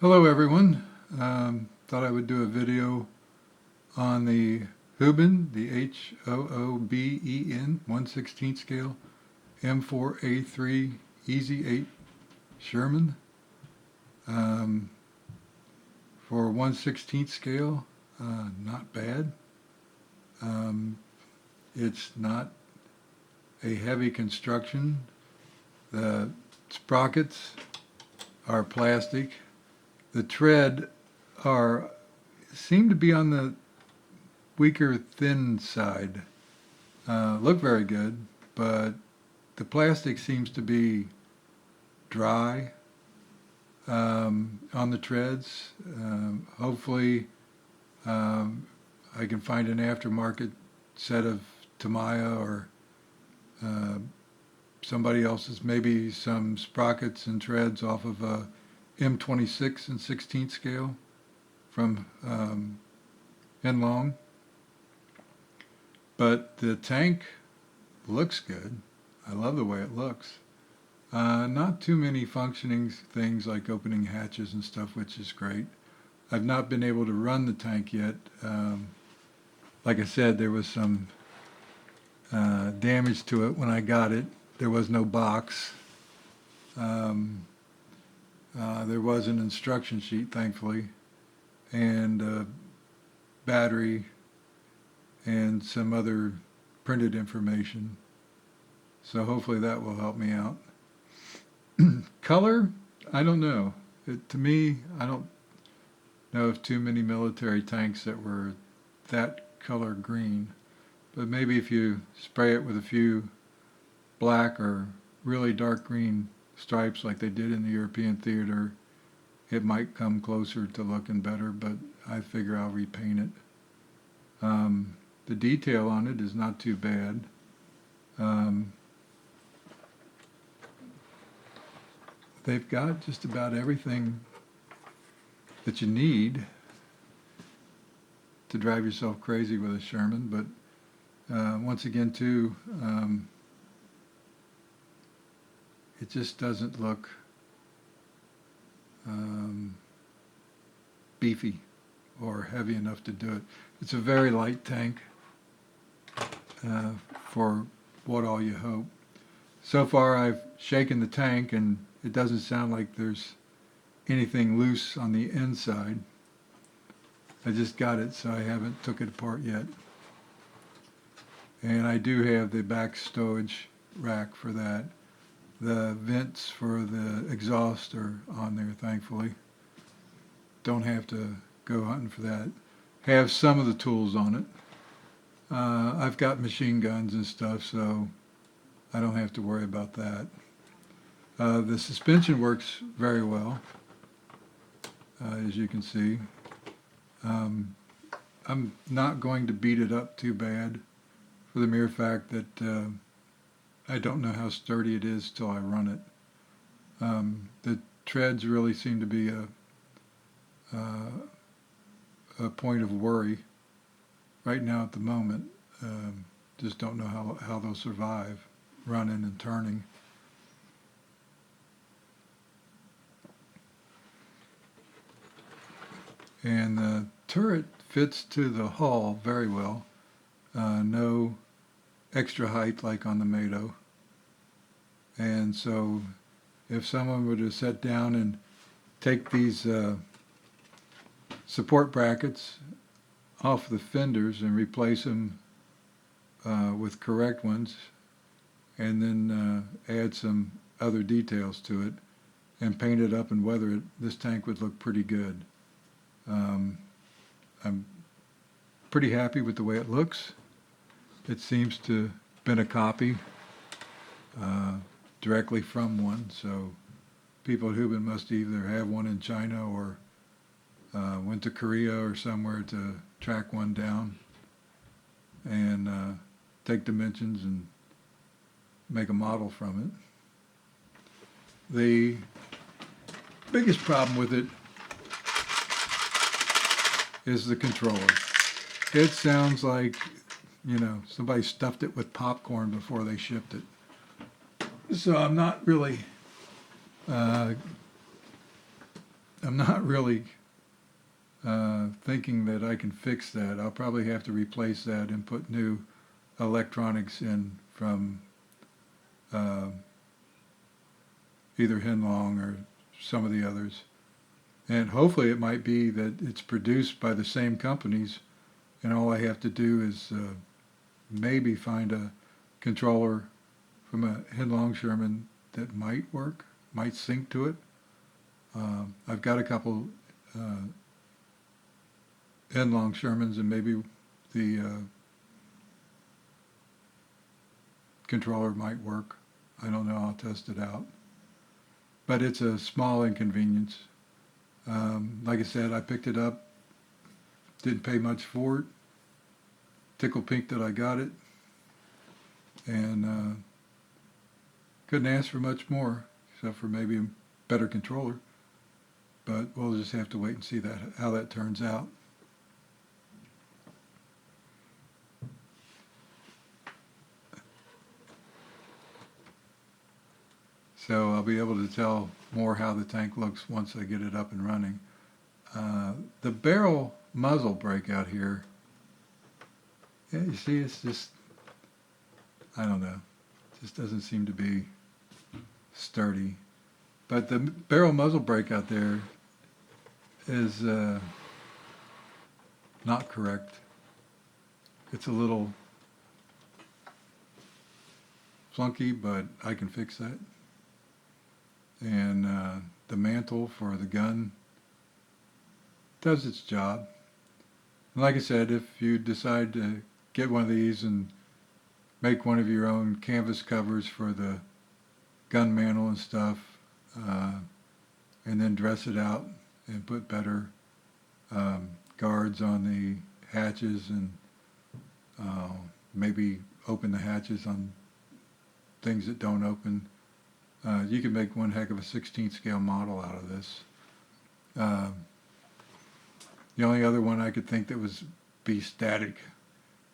Hello everyone. Thought I would do a video on the Hooben, the Hooben 1/16 scale M4A3 Easy 8 Sherman. Um, for 1/16 scale, not bad. Um, it's not a heavy construction. The sprockets are plastic. The tread are seem to be on the weaker, thin side. Look very good, but the plastic seems to be dry on the treads. Hopefully, um, I can find an aftermarket set of Tamiya or uh, somebody else's, maybe some sprockets and treads off of a M26 and 16th scale from Enlong. But the tank looks good. I love the way it looks. Not too many functioning things like opening hatches and stuff, which is great. I've not been able to run the tank yet. Like I said, there was some damage to it when I got it. There was no box. There was an instruction sheet, thankfully, and a battery and some other printed information. So hopefully that will help me out. Color, I don't know. To me, I don't know of too many military tanks that were that color green. But maybe if you spray it with a few black or really dark green stripes like they did in the European theater, it might come closer to looking better, but I figure I'll repaint it. The detail on it is not too bad. They've got just about everything that you need to drive yourself crazy with a Sherman, but once again too, it just doesn't look beefy or heavy enough to do it. It's a very light tank for what all you hope. So far I've shaken the tank and it doesn't sound like there's anything loose on the inside. I just got it, so I haven't took it apart yet. And I do have the back stowage rack for that. The vents for the exhaust are on there, thankfully. Don't have to go hunting for that. Have some of the tools on it. I've got machine guns and stuff, so I don't have to worry about that. The suspension works very well, as you can see. I'm not going to beat it up too bad for the mere fact that I don't know how sturdy it is till I run it. The treads really seem to be a point of worry right now at the moment. Just don't know how they'll survive running and turning. And the turret fits to the hull very well. No extra height like on the Mado. And so if someone were to sit down and take these support brackets off the fenders and replace them with correct ones, and then add some other details to it and paint it up and weather it, this tank would look pretty good. I'm pretty happy with the way it looks. It seems to have been a copy directly from one, so people at Hooben must either have one in China or went to Korea or somewhere to track one down and take dimensions and make a model from it. The biggest problem with it is the controller. It sounds like, somebody stuffed it with popcorn before they shipped it. So I'm not really I'm not really thinking that I can fix that. I'll probably have to replace that and put new electronics in from uh, either Hinlong or some of the others. And hopefully it might be that it's produced by the same companies, and all I have to do is maybe find a controller from a Hinlong Sherman that might work, might sync to it. I've got a couple Hinlong Shermans, and maybe the controller might work. I don't know. I'll test it out. But it's a small inconvenience. Like I said, I picked it up, didn't pay much for it. Tickled pink that I got it, and couldn't ask for much more, except for maybe a better controller. But we'll just have to wait and see how that turns out. So I'll be able to tell more how the tank looks once I get it up and running. The barrel muzzle brake out here, yeah, you see, it's just, I don't know, it just doesn't seem to be sturdy. But the barrel muzzle brake out there is not correct. It's a little flunky, but I can fix that. And the mantle for the gun does its job. And like I said, if you decide to get one of these and make one of your own canvas covers for the gun mantle and stuff, and then dress it out and put better guards on the hatches, and maybe open the hatches on things that don't open, you can make one heck of a 16th scale model out of this. The only other one I could think that was be static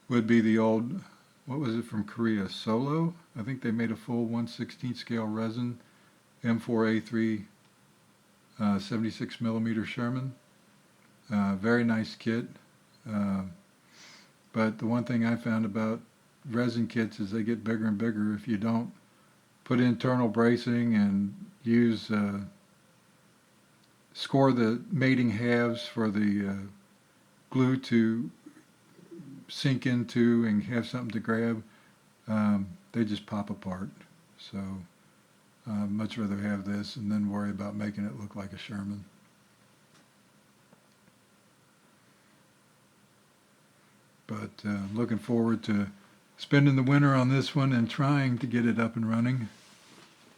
would be the old, what was it from Korea, Solo? I think they made a full 1/16 scale resin M4A3 76 millimeter Sherman. Very nice kit. But the one thing I found about resin kits is they get bigger and bigger if you don't put internal bracing and use score the mating halves for the glue to sink into and have something to grab. They just pop apart. So much rather have this and then worry about making it look like a Sherman. But looking forward to spending the winter on this one and trying to get it up and running,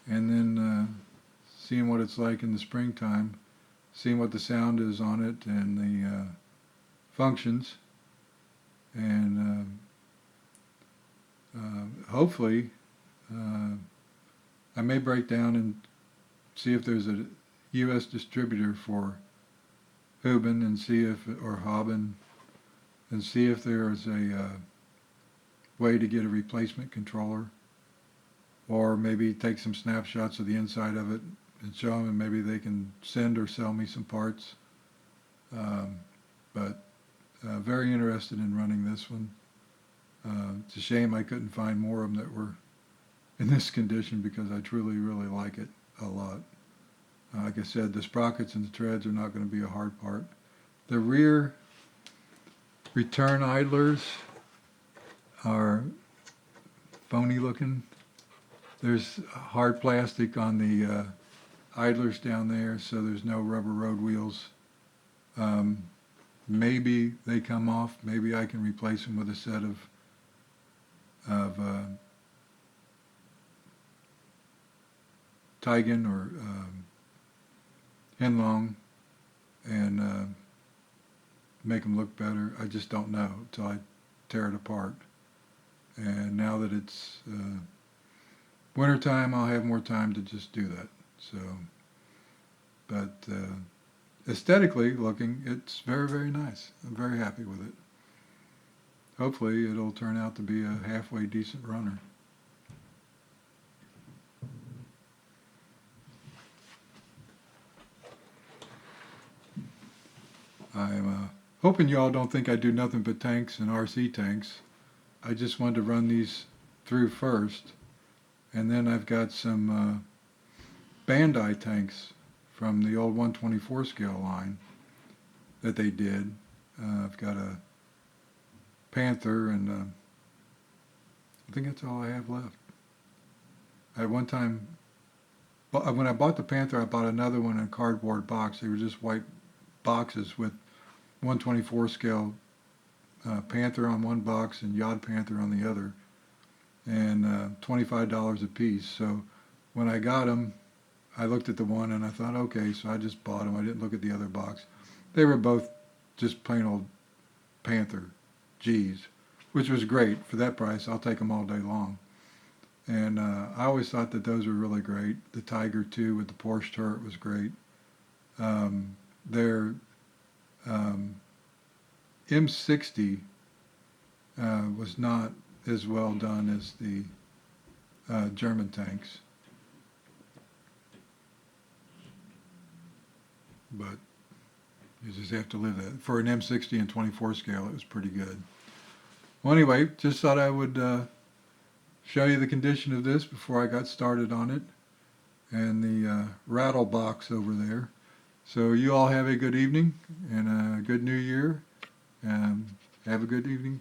and then seeing what it's like in the springtime, seeing what the sound is on it and the functions, and hopefully I may break down and see if there's a U.S. distributor for Hooben, and see if, or Hooben, and see if there's a way to get a replacement controller, or maybe take some snapshots of the inside of it and show them, and maybe they can send or sell me some parts. But very interested in running this one. It's a shame I couldn't find more of them that were in this condition, because I truly, really like it a lot. Like I said, the sprockets and the treads are not going to be a hard part. The rear return idlers are phony looking. There's hard plastic on the idlers down there, so there's no rubber road wheels. Maybe they come off. Maybe I can replace them with a set of Tigan or Hinlong, and make them look better. I just don't know until I tear it apart. And now that it's wintertime, I'll have more time to just do that. So, but aesthetically looking, it's very, very nice. I'm very happy with it. Hopefully it'll turn out to be a halfway decent runner. hoping you all don't think I do nothing but tanks and RC tanks. I just wanted to run these through first. And then I've got some Bandai tanks from the old 124 scale line that they did. I've got a Panther, and I think that's all I have left. At one time, when I bought the Panther, I bought another one in a cardboard box. They were just white boxes with 124 scale Panther on one box and Yod Panther on the other, and $25 a piece. So when I got them, I looked at the one and I thought, okay, so I just bought them. I didn't look at the other box. They were both just plain old Panther G's, which was great. For that price, I'll take them all day long. And I always thought that those were really great. The Tiger 2 with the Porsche turret was great. Their M60 was not as well done as the German tanks. But you just have to live that. For an M60 and 24 scale, it was pretty good. Well, anyway, just thought I would show you the condition of this before I got started on it, and the rattle box over there. So you all have a good evening and a good new year. Have a good evening.